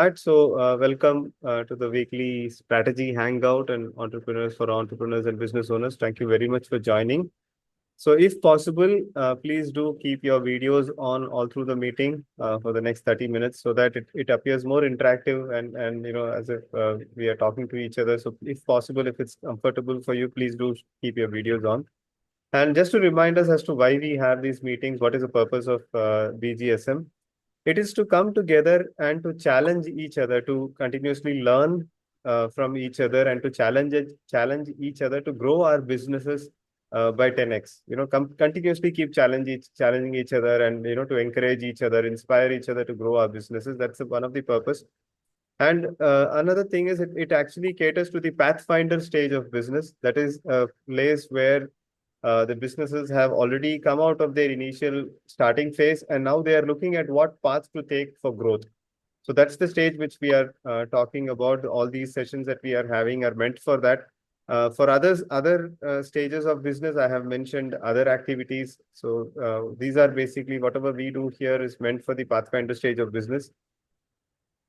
Welcome to the weekly strategy hangout and entrepreneurs for entrepreneurs and business owners. Thank you very much for joining. So, if possible, please do keep your videos on all through the meeting for the next 30 minutes so that it appears more interactive and as if we are talking to each other. So, if possible, if it's comfortable for you, please do keep your videos on. And just to remind us as to why we have these meetings, what is the purpose of BGSM? It is to come together and to challenge each other, to continuously learn from each other and to challenge each other to grow our businesses by 10x. Continuously keep challenging each other and, to encourage each other, inspire each other to grow our businesses. That's one of the purpose. And another thing is it actually caters to the pathfinder stage of business. That is a place where the businesses have already come out of their initial starting phase, and now they are looking at what paths to take for growth. So that's the stage which we are talking about. All these sessions that we are having are meant for that. For other stages of business, I have mentioned other activities. So these are basically whatever we do here is meant for the pathfinder stage of business.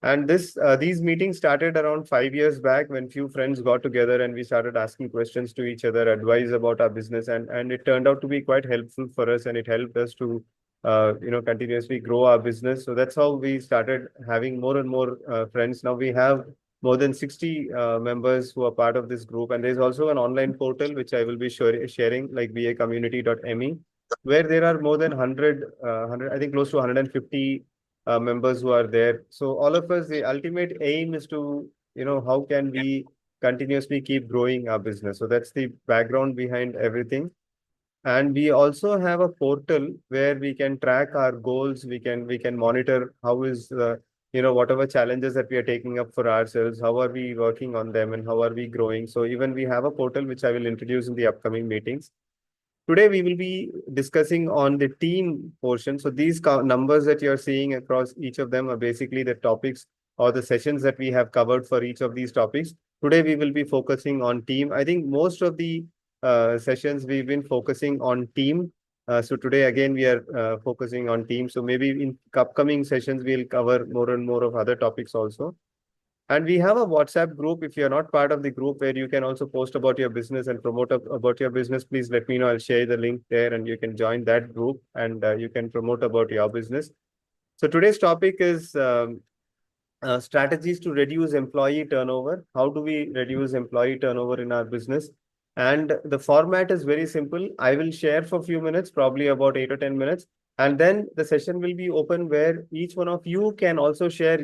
And these meetings started around 5 years back when few friends got together and we started asking questions to each other, advice about our business, and it turned out to be quite helpful for us, and it helped us to continuously grow our business. So that's how we started having more and more friends. Now we have more than 60 members who are part of this group, and there's also an online portal which I will be sharing, like bacommunity.me, where there are more than 100, I think close to 150 members who are there. So all of us, the ultimate aim is to, how can we continuously keep growing our business? So that's the background behind everything. And we also have a portal where we can track our goals. We can monitor how is whatever challenges that we are taking up for ourselves, how are we working on them and how are we growing. So even we have a portal which I will introduce in the upcoming meetings. Today, we will be discussing on the team portion. So these numbers that you're seeing across each of them are basically the topics or the sessions that we have covered for each of these topics. Today, we will be focusing on team. I think most of the sessions we've been focusing on team. So today, again, we are focusing on team. So maybe in upcoming sessions, we'll cover more and more of other topics also. And we have a WhatsApp group. If you're not part of the group where you can also post about your business and promote about your business, please let me know. I'll share the link there and you can join that group and you can promote about your business. So today's topic is strategies to reduce employee turnover. How do we reduce employee turnover in our business? And the format is very simple. I will share for a few minutes, probably about 8 or 10 minutes. And then the session will be open where each one of you can also share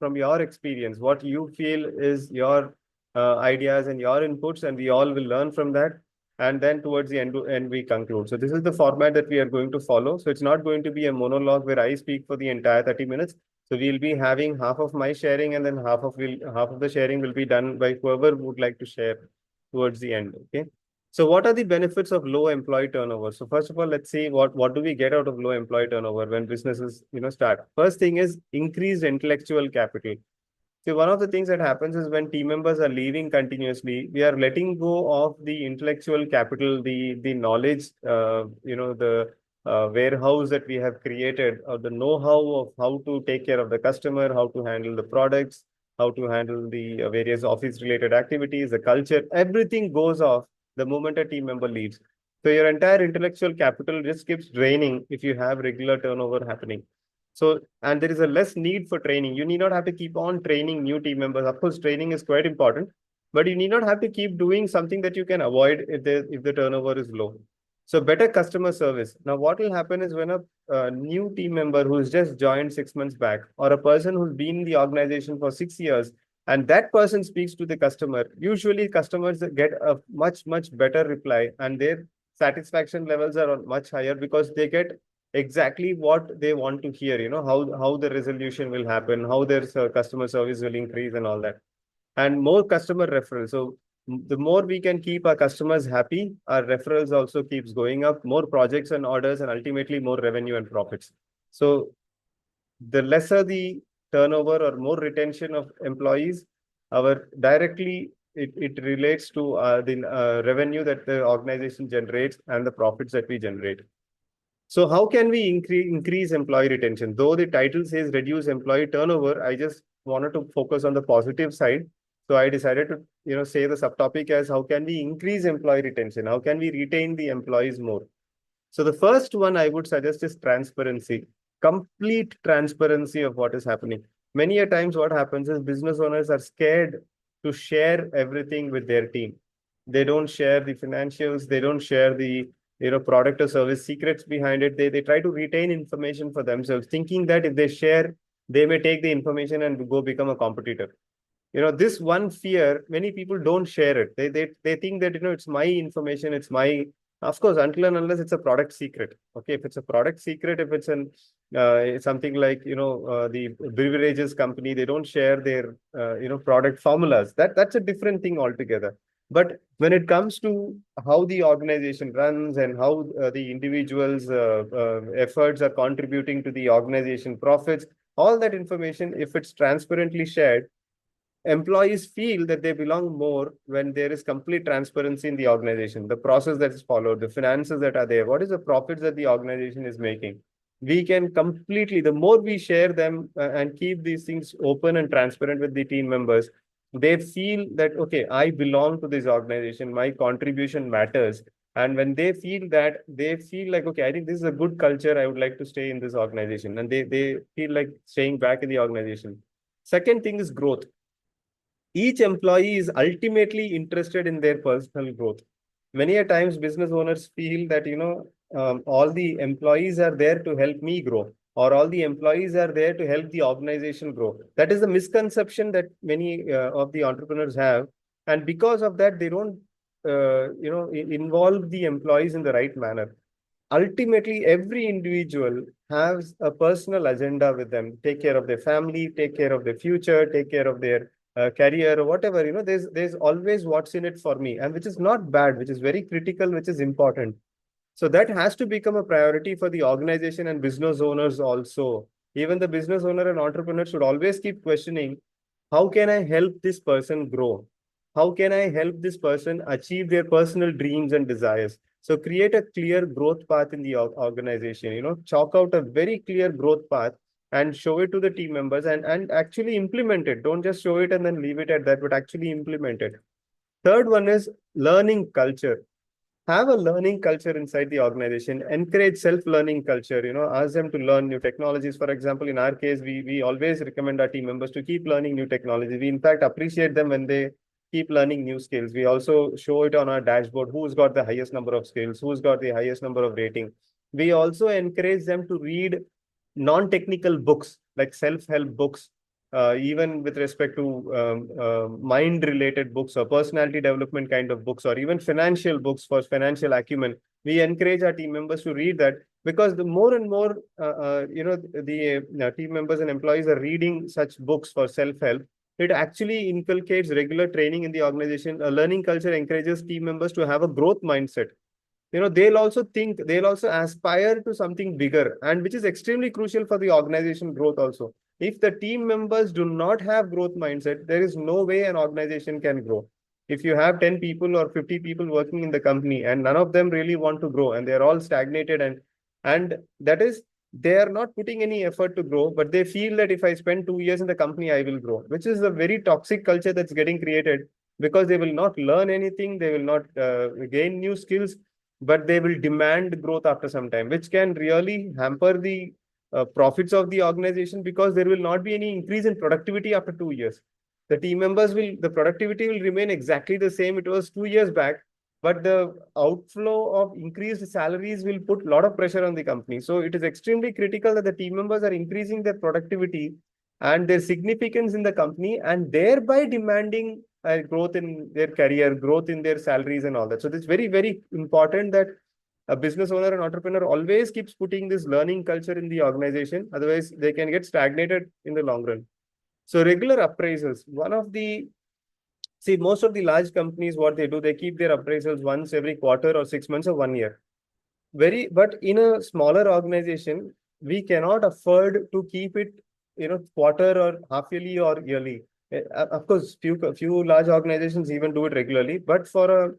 from your experience, what you feel is your ideas and your inputs, and we all will learn from that. And then towards the end, we conclude. So this is the format that we are going to follow. So it's not going to be a monologue where I speak for the entire 30 minutes. So we'll be having half of my sharing, and then half of the sharing will be done by whoever would like to share towards the end. Okay. So what are the benefits of low employee turnover? So first of all, let's see what do we get out of low employee turnover when businesses start. First thing is increased intellectual capital. See, one of the things that happens is when team members are leaving continuously, we are letting go of the intellectual capital, the knowledge, the warehouse that we have created, or the know-how of how to take care of the customer, how to handle the products, how to handle the various office-related activities, the culture. Everything goes off the moment a team member leaves. So your entire intellectual capital just keeps draining if you have regular turnover happening. So, and there is a less need for training. You need not have to keep on training new team members. Of course, training is quite important, but you need not have to keep doing something that you can avoid if the turnover is low. So better customer service. Now, what will happen is when a new team member who's just joined 6 months back, or a person who's been in the organization for 6 years, and that person speaks to the customer, usually customers get a much, much better reply, and their satisfaction levels are much higher because they get exactly what they want to hear, how the resolution will happen, how their customer service will increase and all that. And more customer referrals. So the more we can keep our customers happy, our referrals also keeps going up, more projects and orders, and ultimately more revenue and profits. So the lesser the turnover or more retention of employees, our directly it relates to the revenue that the organization generates and the profits that we generate. So how can we increase employee retention? Though the title says reduce employee turnover, I just wanted to focus on the positive side. So I decided to, say the subtopic as how can we increase employee retention? How can we retain the employees more? So the first one I would suggest is transparency, complete transparency of what is happening. Many a times what happens is business owners are scared to share everything with their team. They don't share the financials, they don't share the product or service secrets behind it. They try to retain information for themselves, thinking that if they share, they may take the information and go become a competitor. This one fear, many people don't share it. They think that it's my information, it's my, of course, until and unless it's a product secret. Okay, if it's a product secret, if it's an something like the beverages company, they don't share their product formulas. That's a different thing altogether. But when it comes to how the organization runs and how the individuals' efforts are contributing to the organization profits, all that information, if it's transparently shared, employees feel that they belong more when there is complete transparency in the organization, the process that is followed, the finances that are there, what is the profits that the organization is making. We can completely, the more we share them and keep these things open and transparent with the team members, they feel that, okay, I belong to this organization, my contribution matters. And when they feel that, they feel like, okay, I think this is a good culture, I would like to stay in this organization. And they feel like staying back in the organization. Second thing is growth. Each employee is ultimately interested in their personal growth. Many a times business owners feel that all the employees are there to help me grow, or all the employees are there to help the organization grow. That is the misconception that many of the entrepreneurs have, and because of that they don't involve the employees in the right manner. Ultimately, every individual has a personal agenda with them. Take care of their family, take care of their future, take care of their career, or whatever. There's always what's in it for me, and which is not bad, which is very critical, which is important. So that has to become a priority for the organization and business owners also. Even the business owner and entrepreneur should always keep questioning, how can I help this person grow? How can I help this person achieve their personal dreams and desires? So create a clear growth path in the organization, chalk out a very clear growth path and show it to the team members and actually implement it. Don't just show it and then leave it at that, but actually implement it. Third one is learning culture. Have a learning culture inside the organization. Encourage self-learning culture. Ask them to learn new technologies. For example, in our case, we always recommend our team members to keep learning new technology. We in fact appreciate them when they keep learning new skills. We also show it on our dashboard, who's got the highest number of skills, who's got the highest number of rating. We also encourage them to read non-technical books like self-help books, even with respect to mind-related books or personality development kind of books, or even financial books for financial acumen. We encourage our team members to read that, because the more and more the team members and employees are reading such books for self-help, it actually inculcates regular training in the organization. A learning culture encourages team members to have a growth mindset. They'll also think, they'll also aspire to something bigger, and which is extremely crucial for the organization growth also. If the team members do not have growth mindset, there is no way an organization can grow. If you have 10 people or 50 people working in the company and none of them really want to grow and they're all stagnated, and that is, they are not putting any effort to grow, but they feel that if I spend 2 years in the company, I will grow, which is a very toxic culture that's getting created, because they will not learn anything, they will not gain new skills, but they will demand growth after some time, which can really hamper the profits of the organization, because there will not be any increase in productivity after 2 years. The team members the productivity will remain exactly the same it was 2 years back, but the outflow of increased salaries will put a lot of pressure on the company. So it is extremely critical that the team members are increasing their productivity and their significance in the company, and thereby demanding growth in their career, growth in their salaries and all that. So it's very, very important that a business owner and entrepreneur always keeps putting this learning culture in the organization. Otherwise, they can get stagnated in the long run. So regular appraisals, most of the large companies, what they do, they keep their appraisals once every quarter or 6 months or 1 year. But in a smaller organization, we cannot afford to keep it, quarter or half yearly or yearly. Of course, few large organizations even do it regularly, but for a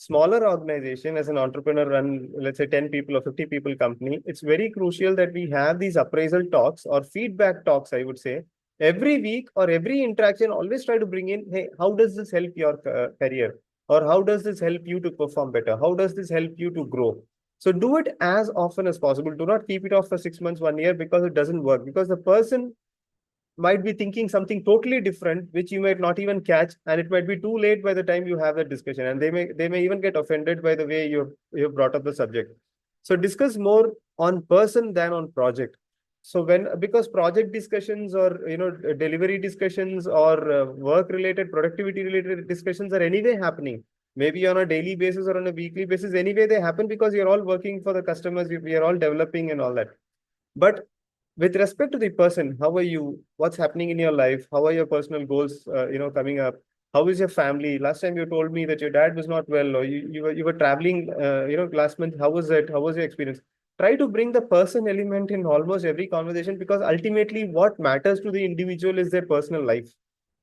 smaller organization, as an entrepreneur run, let's say 10 people or 50 people company, it's very crucial that we have these appraisal talks or feedback talks, I would say, every week or every interaction. Always try to bring in, hey, how does this help your career? Or how does this help you to perform better? How does this help you to grow? So do it as often as possible. Do not keep it off for 6 months, 1 year, because it doesn't work. Because the person might be thinking something totally different, which you might not even catch, and it might be too late by the time you have that discussion, and they may even get offended by the way you've brought up the subject. So discuss more on person than on project. So when, because project discussions or delivery discussions or work related, productivity related discussions are anyway happening, maybe on a daily basis or on a weekly basis. Anyway they happen because you're all working for the customers, we are all developing and all that. But with respect to the person, how are you? What's happening in your life? How are your personal goals, coming up? How is your family? Last time you told me that your dad was not well, or you were traveling, last month. How was it? How was your experience? Try to bring the person element in almost every conversation, because ultimately what matters to the individual is their personal life.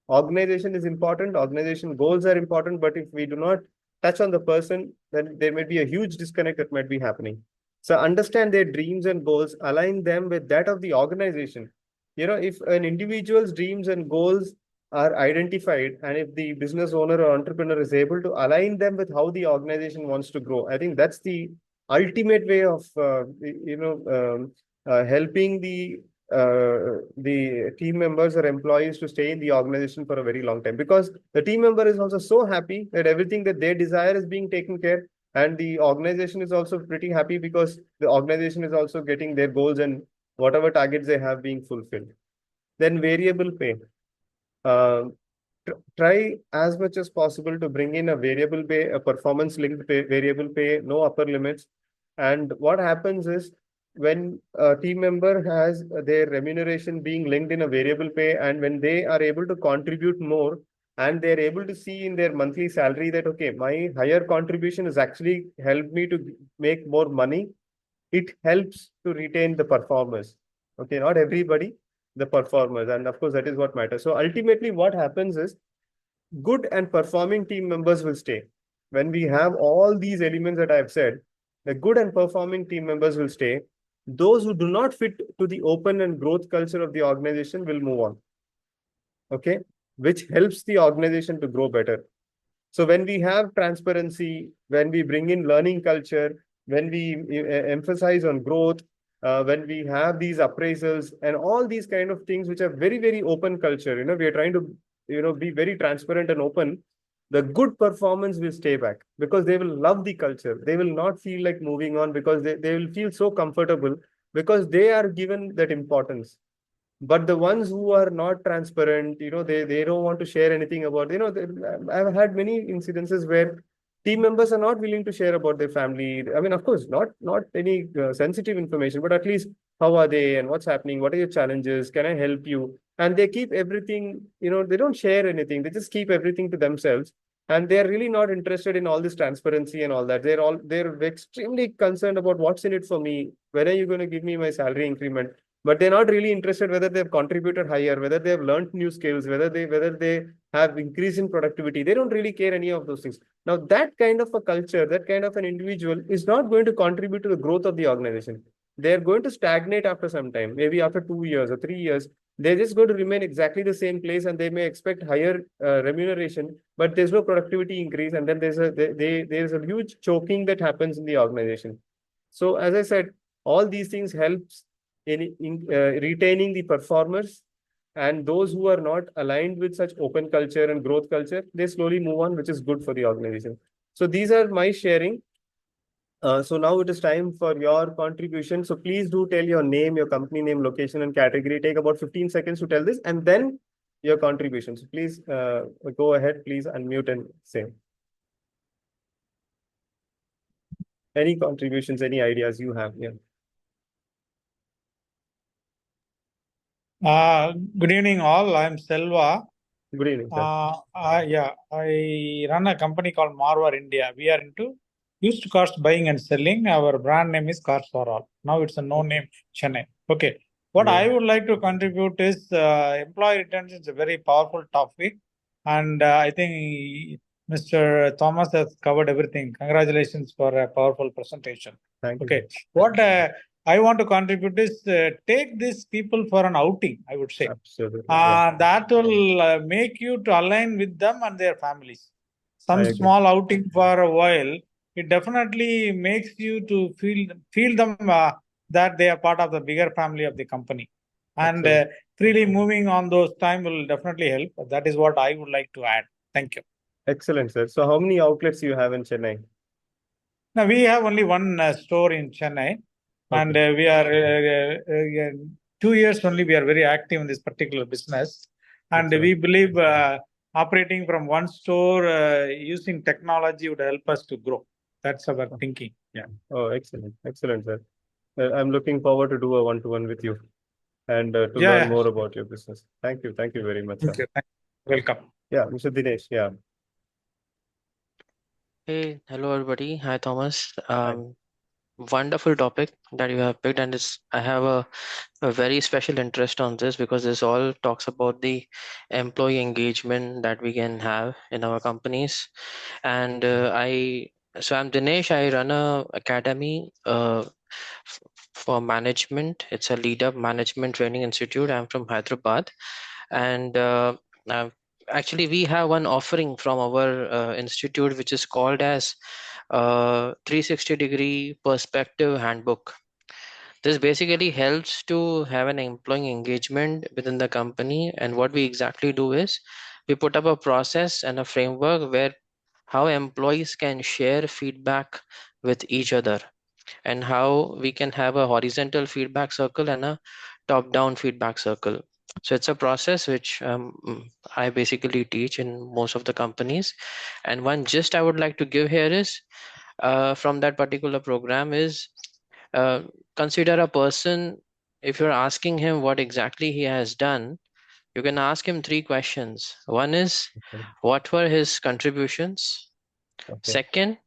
Organization is important, organization goals are important, but if we do not touch on the person, then there may be a huge disconnect that might be happening. So understand their dreams and goals, align them with that of the organization. If an individual's dreams and goals are identified, and if the business owner or entrepreneur is able to align them with how the organization wants to grow, I think that's the ultimate way of helping the team members or employees to stay in the organization for a very long time, because the team member is also so happy that everything that they desire is being taken care, and the organization is also pretty happy because the organization is also getting their goals and whatever targets they have being fulfilled. Then variable pay. uh, Try as much as possible to bring in a variable pay, a performance linked pay, variable pay, no upper limits. And what happens is, when a team member has their remuneration being linked in a variable pay, and when they are able to contribute more, and they're able to see in their monthly salary that, okay, my higher contribution has actually helped me to make more money, it helps to retain the performers. Okay, not everybody, the performers. And of course, that is what matters. So ultimately, what happens is, good and performing team members will stay. When we have all these elements that I've said, the good and performing team members will stay. Those who do not fit to the open and growth culture of the organization will move on. Okay, which helps the organization to grow better. So when we have transparency, when we bring in learning culture, when we emphasize on growth, when we have these appraisals and all these kind of things, which are very, very open culture, we are trying to, be very transparent and open. The good performance will stay back, because they will love the culture. They will not feel like moving on, because they will feel so comfortable, because they are given that importance. But the ones who are not transparent, they don't want to share anything about, I've had many incidences where team members are not willing to share about their family. I mean, of course, not any sensitive information, but at least how are they and what's happening? What are your challenges? Can I help you? And they keep everything, they don't share anything. They just keep everything to themselves. And they're really not interested in all this transparency and all that. They're extremely concerned about what's in it for me. When are you going to give me my salary increment? But they're not really interested whether they've contributed higher, whether they've learned new skills, whether they have increase in productivity. They don't really care any of those things. Now, that kind of a culture, that kind of an individual is not going to contribute to the growth of the organization. They're going to stagnate after some time, maybe after 2 years or 3 years. They're just going to remain exactly the same place, and they may expect higher remuneration, but there's no productivity increase, and then there's a huge choking that happens in the organization. So, as I said, all these things helps in retaining the performers, and those who are not aligned with such open culture and growth culture, they slowly move on, which is good for the organization. So these are my sharing. So now it is time for your contribution. So please do tell your name, your company name, location, and category. Take about 15 seconds to tell this, and then your contribution. So please go ahead. Please unmute and say any contributions, any ideas you have. Yeah. Good evening, all. I'm Selva. Good evening, sir. I run a company called Marwar India. We are into used cars buying and selling. Our brand name is Cars for All. Now it's a no name Chennai. Okay. What Yeah. I would like to contribute is employee retention is a very powerful topic, and I think Mr. Thomas has covered everything. Congratulations for a powerful presentation. Thank you. Okay, what I want to contribute is take these people for an outing, I would say. Absolutely. Yeah. That will make you to align with them and their families. I Some agree. small outing for a while, it definitely makes you to feel them that they are part of the bigger family of the company. And Excellent. freely moving on those time will definitely help. That is what I would like to add. Thank you. Excellent, sir. So how many outlets you have in Chennai? Now we have only one store in Chennai, and Okay. we are 2 years only. We are very active in this particular business, and Excellent. we believe operating from one store using technology would help us to grow. That's our thinking. Yeah. Oh, excellent. Excellent, sir. I'm looking forward to do a one-to-one with you and to Yeah, learn yeah. more about your business. Thank you. Thank you very much, sir. Thank you. Welcome. Yeah, Mr. Dinesh. Yeah. Hey, hello everybody. Hi Thomas. Hi. Wonderful topic that you have picked, and I have a very special interest on this because this all talks about the employee engagement that we can have in our companies. And I'm Dinesh. I run a academy for management. It's a lead up management training institute. I'm from Hyderabad, and uh, actually we have one offering from our institute which is called as 360-degree perspective handbook. This basically helps to have an employee engagement within the company, and what we exactly do is we put up a process and a framework where how employees can share feedback with each other, and how we can have a horizontal feedback circle and a top down feedback circle. So it's a process which I basically teach in most of the companies. And one gist I would like to give here is from that particular program is uh, consider a person. If you're asking him what exactly he has done, you can ask him three questions. One is, Okay. what were his contributions? Okay. Second,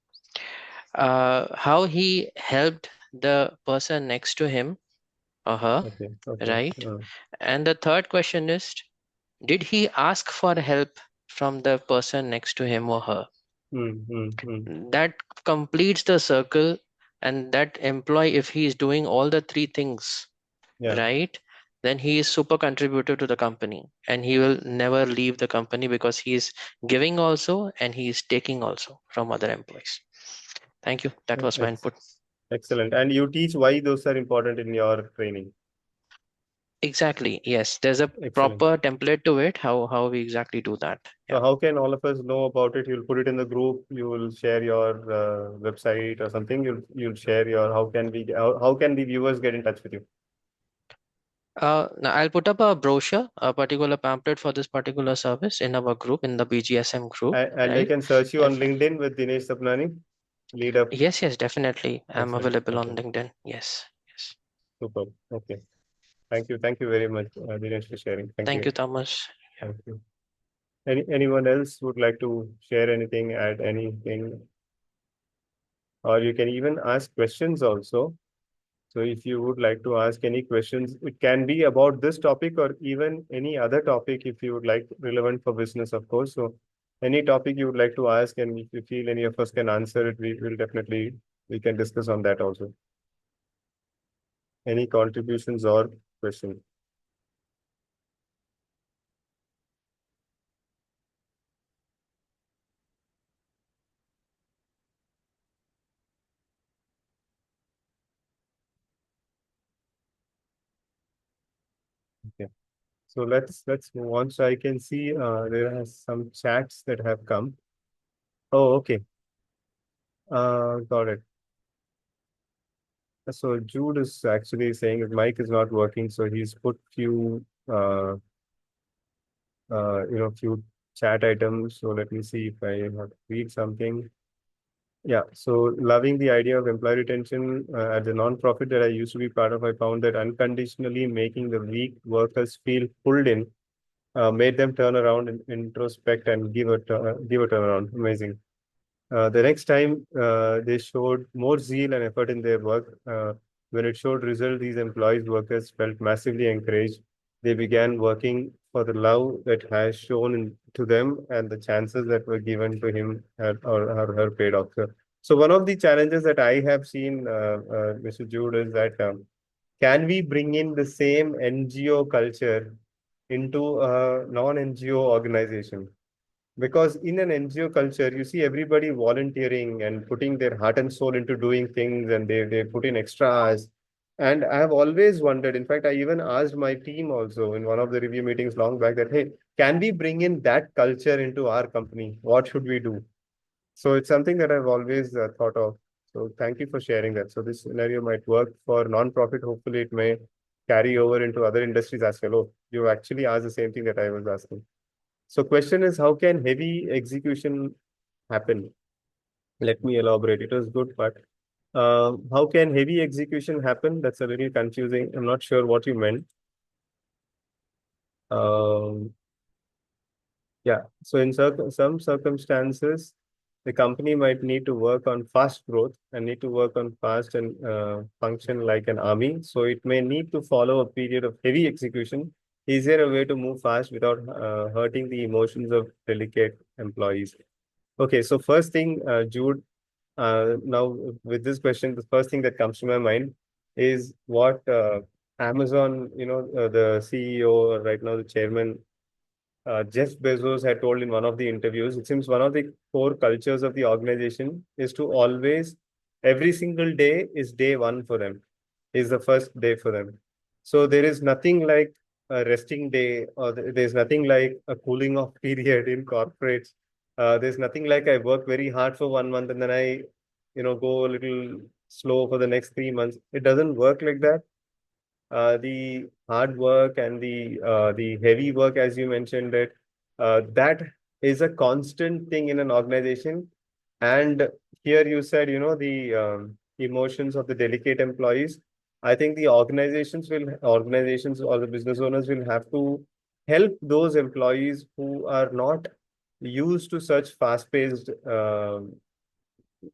how he helped the person next to him or her, Okay. Okay. right? And the third question is, did he ask for help from the person next to him or her? That completes the circle, and that employee, if he is doing all the three things, Yeah. right, then he is super contributor to the company, and he will never leave the company because he is giving also and he is taking also from other employees. Thank you. That was my input. Excellent. And you teach why those are important in your training. Exactly. Yes. There's a Excellent. proper template to it, how we exactly do that. So Yeah. how can all of us know about it? You'll put it in the group. You will share your website or something. You'll share your how can the viewers get in touch with you? Now I'll put up a brochure, a particular pamphlet for this particular service in our group, in the BGSM group, And they right? can search you on If LinkedIn with Dinesh Sapnani. Lead up. yes, definitely. I'm Excellent. available on Okay. LinkedIn. Yes. Superb. Okay. Thank you. Thank you very much, Dinesh, for sharing. Thank Thank you. you, Thomas. Yeah. Thank you. Anyone else would like to share anything, add anything? Or you can even ask questions also. So if you would like to ask any questions, it can be about this topic or even any other topic if you would like, relevant for business, of course. So any topic you would like to ask, and if you feel any of us can answer it, we will definitely, we can discuss on that also. Any contributions or questions? Okay. So let's move on. So I can see there are some chats that have come. Oh, okay. Got it. So Jude is actually saying his mic is not working, so he's put few few chat items. So let me see if I have to read something. Yeah, so loving the idea of employee retention at the non-profit that I used to be part of, I found that unconditionally making the weak workers feel pulled in made them turn around and introspect and give a turnaround. Amazing. The next time they showed more zeal and effort in their work, when it showed result, these employees, workers felt massively encouraged. They began working for the love that has shown to them and the chances that were given to him or her paid off. So one of the challenges that I have seen, Mr. Jude, is that can we bring in the same NGO culture into a non-NGO organization? Because in an NGO culture, you see everybody volunteering and putting their heart and soul into doing things, and they put in extra hours. And I have always wondered, in fact, I even asked my team also in one of the review meetings long back that, hey, can we bring in that culture into our company? What should we do? So it's something that I've always thought of. So thank you for sharing that. So this scenario might work for non-profit. Hopefully, it may carry over into other industries as well. Oh, you actually asked the same thing that I was asking. So question is, how can heavy execution happen? Let me elaborate. It was good, but how can heavy execution happen? That's a little confusing. I'm not sure what you meant. Um, yeah. So in some circumstances, the company might need to work on fast growth and need to work on fast and function like an army. So it may need to follow a period of heavy execution. Is there a way to move fast without hurting the emotions of delicate employees? Okay, so first thing, Jude, now with this question, the first thing that comes to my mind is what Amazon, the CEO, right now the chairman, Jeff Bezos had told in one of the interviews. It seems one of the core cultures of the organization is to always, every single day is day one for them, is the first day for them. So there is nothing like a resting day, or there's nothing like a cooling off period in corporates. There's nothing like I work very hard for 1 month and then I, go a little slow for the next 3 months. It doesn't work like that. The hard work and the heavy work, as you mentioned it, that is a constant thing in an organization. And here you said, the emotions of the delicate employees. I think the organizations or the business owners will have to help those employees who are not used to such fast-paced,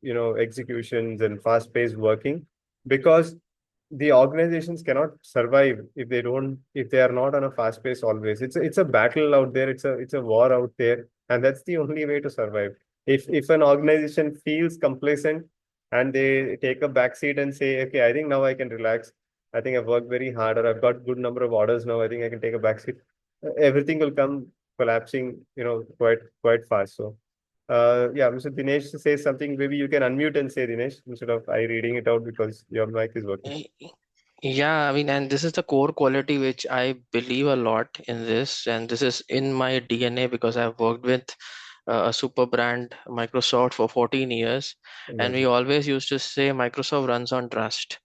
executions and fast-paced working, because the organizations cannot survive if they are not on a fast pace always. It's a battle out there. It's a war out there, and that's the only way to survive. If an organization feels complacent and they take a back seat and say, okay, I think now I can relax. I think I've worked very hard, or I've got good number of orders now. I think I can take a back seat. Everything will come collapsing, quite fast. So yeah, Mr. Dinesh says something. Maybe you can unmute and say, Dinesh, instead of I reading it out because your mic is working. Yeah, I mean, and this is the core quality which I believe a lot in this, and this is in my DNA because I've worked with a super brand, Microsoft, for 14 years, and we Amazing. always used to say Microsoft runs on trust.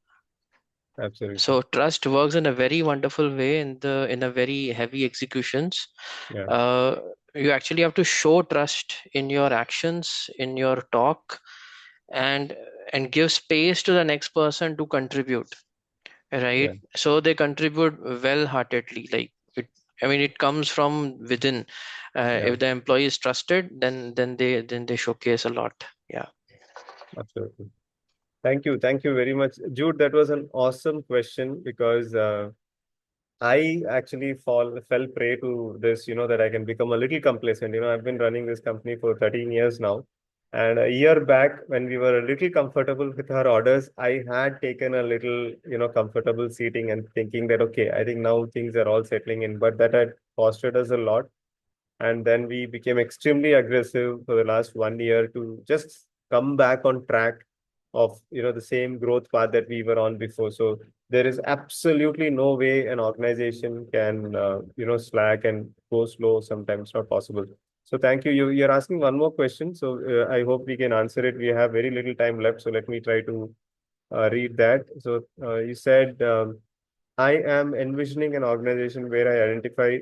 Absolutely. So trust works in a very wonderful way in a very heavy executions. Yeah. Uh, you actually have to show trust in your actions, in your talk, and and give space to the next person to contribute, Yeah. right? So they contribute well heartedly, like it, I mean, it comes from within. Yeah. If the employee is trusted, then they showcase a lot. Yeah. Absolutely. Thank you. Thank you very much, Jude. That was an awesome question because I actually fell prey to this, that I can become a little complacent. I've been running this company for 13 years now. And a year back, when we were a little comfortable with our orders, I had taken a little, comfortable seating and thinking that, okay, I think now things are all settling in. But that had costed us a lot. And then we became extremely aggressive for the last 1 year to just come back on track of the same growth path that we were on before. So there is absolutely no way an organization can slack and go slow. Sometimes not possible. So thank you. You're asking one more question, so I hope we can answer it. We have very little time left, so let me try to read that. So you said, I am envisioning an organization where I identify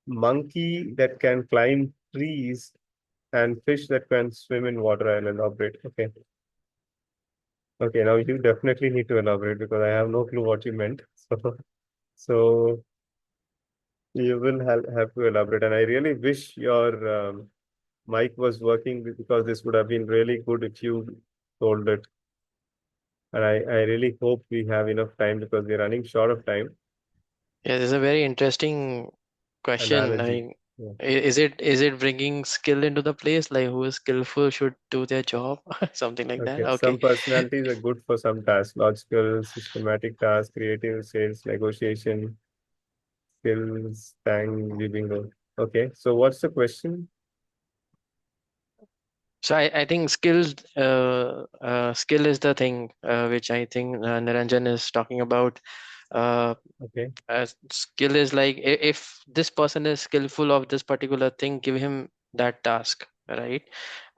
monkey that can climb trees and fish that can swim in water and elaborate. Okay. Okay, now you definitely need to elaborate because I have no clue what you meant. So you will have to elaborate. And I really wish your mic was working because this would have been really good if you told it. And I really hope we have enough time because we're running short of time. Yeah, this is a very interesting question. analogy. Like, Yeah. is it bringing skill into the place? Like, who is skillful should do their job, something like that. Okay. Okay. Some personalities are good for some tasks, logical, systematic tasks, creative, sales, negotiation, skills, giving. Okay. So what's the question? So I think skill is the thing which I think Niranjan is talking about. Uh, Okay. skill is like, if this person is skillful of this particular thing, give him that task, right?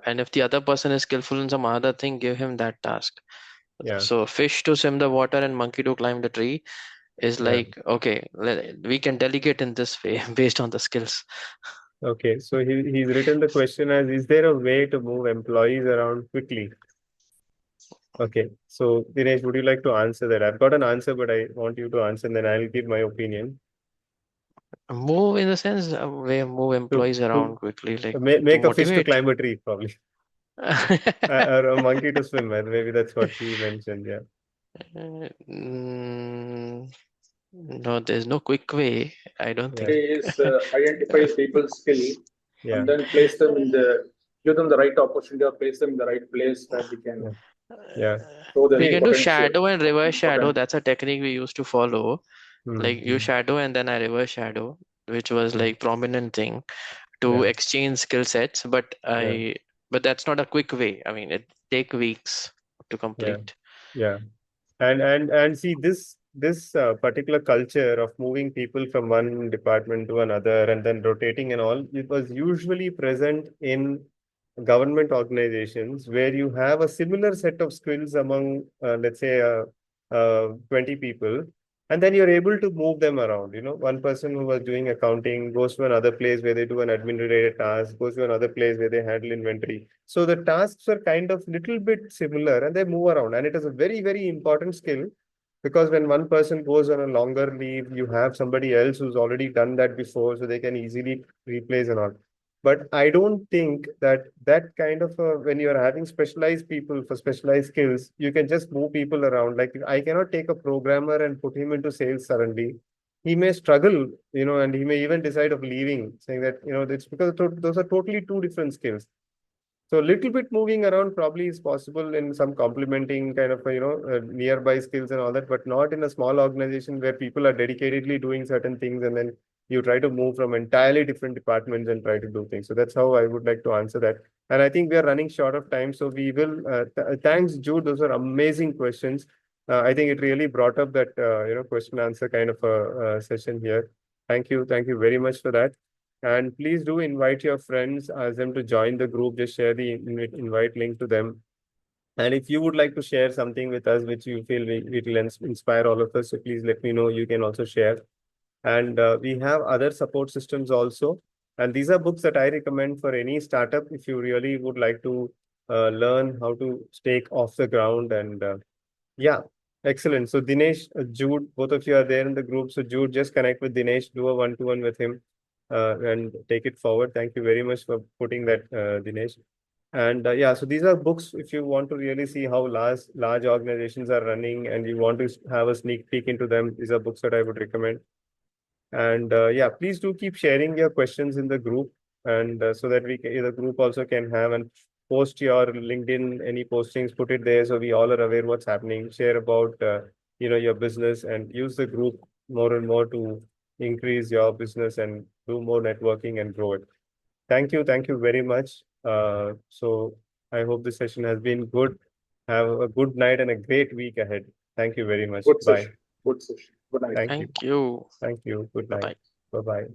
And if the other person is skillful in some other thing, give him that task. Yeah. So fish to swim the water and monkey to climb the tree is Yeah. like, okay, we can delegate in this way based on the skills. Okay. So he's written the question as, is there a way to move employees around quickly? Okay. So Dinesh, would you like to answer that? I've got an answer, but I want you to answer, and then I'll give my opinion. Move in the sense, way move To employees around quickly, like to make a fish to motivate. climb a tree, probably, or a monkey to swim. Maybe that's what he mentioned. Yeah. Mm, no, there's no quick way. I don't Yeah. think. Is identify people's skill Yeah. and then place them in give them the right opportunity or place them in the right place where we Yeah. can Yeah. show We their can do potential. shadow and reverse shadow. Poten- That's a technique we used to follow. Like you Mm-hmm. shadow and then I reverse shadow, which was Yeah. like prominent thing to Yeah. exchange skill sets. But Yeah. that's not a quick way. I mean, it take weeks to Yeah. complete. Yeah. And see, this particular culture of moving people from one department to another and then rotating and all, it was usually present in government organizations where you have a similar set of skills among, let's say, 20 people, and then you're able to move them around. One person who was doing accounting goes to another place where they do an admin-related task, goes to another place where they handle inventory. So the tasks are kind of little bit similar, and they move around. And it is a very, very important skill, because when one person goes on a longer leave, you have somebody else who's already done that before, so they can easily replace and all. But I don't think that kind of when you're having specialized people for specialized skills, you can just move people around. Like, I cannot take a programmer and put him into sales suddenly. He may struggle, and he may even decide of leaving, saying that, it's because those are totally two different skills. So a little bit moving around probably is possible in some complementing kind of, nearby skills and all that, but not in a small organization where people are dedicatedly doing certain things, and then you try to move from entirely different departments and try to do things. So that's how I would like to answer that. And I think we are running short of time, so we will. Thanks, Jude. Those are amazing questions. I think it really brought up that question answer kind of a session here. Thank you very much for that. And please do invite your friends, ask them to join the group. Just share the invite link to them. And if you would like to share something with us, which you feel it will inspire all of us, so please let me know. You can also share. And we have other support systems also. And these are books that I recommend for any startup if you really would like to learn how to stake off the ground. And yeah, excellent. So Dinesh, Jude, both of you are there in the group. So Jude, just connect with Dinesh, do a one-to-one with him, and take it forward. Thank you very much for putting that, Dinesh. And yeah, so these are books if you want to really see how large organizations are running and you want to have a sneak peek into them. These are books that I would recommend. And yeah, please do keep sharing your questions in the group, and so that the group also can have and post your LinkedIn, any postings, put it there so we all are aware what's happening. Share about your business, and use the group more and more to increase your business and do more networking and grow it. Thank you very much. So I hope this session has been good. Have a good night and a great week ahead. Thank you very much. Good Bye. session. Good session. Good night. Thank you. Thank you. Thank you. Good Bye night. bye. Bye bye.